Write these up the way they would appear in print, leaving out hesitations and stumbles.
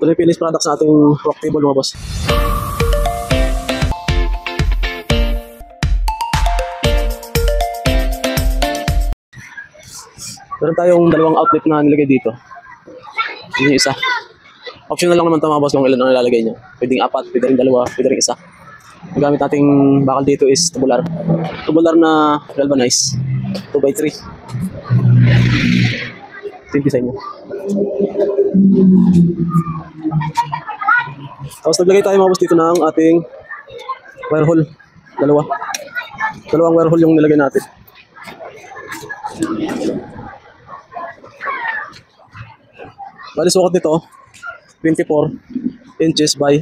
Tuloy finish products sa ating rock table mga boss. Meron tayong dalawang outlet na nilagay dito. Yung isa. Optional lang naman ito mga boss kung ilan ang nilalagay nyo. Pwedeng 4, pwede rin 2, pwede rin 1. Ang gamit nating bakal dito is tubular. Tubular na galvanized. 2x3. Ito yung design nyo. Tapos naglagay tayo mga boss dito ng ating wire hole. Dalawang wire hole yung nilagay natin. Bali sukat nito 24 inches by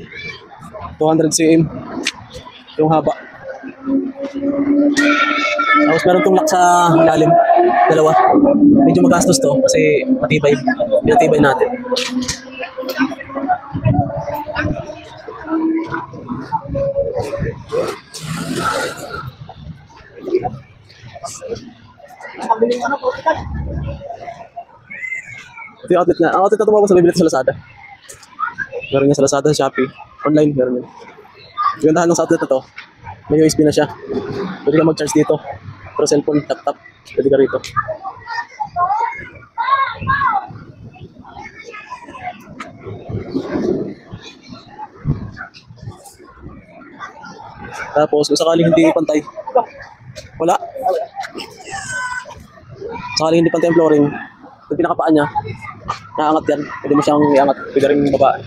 200 cm yung haba. Tapos meron itong lock sa ilalim, dalawa. Medyo magastos to kasi pinatibay natin. Ito yung outlet na. Ang outlet na tumawag sa bibili sa Lazada. Meron niya sa Lazada, sa Shopee. Online, meron niya. Yung gandahan ng sa outlet na to, may USB na siya. Pwede ka mag-charge dito. Pero cellphone, laptop, pwede ka rito. Tapos, kung sakaling hindi pantay, wala. Sakaling hindi pantay ang flooring, yung pinakapaan niya, naangat yan. Pwede mo siyang iangat, pwede rin baba.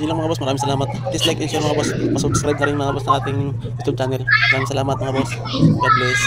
Yun lang mga boss, maraming salamat. Please like and share mga boss. Masubscribe na rin mga boss ng ating YouTube channel. Maraming salamat mga boss. God bless.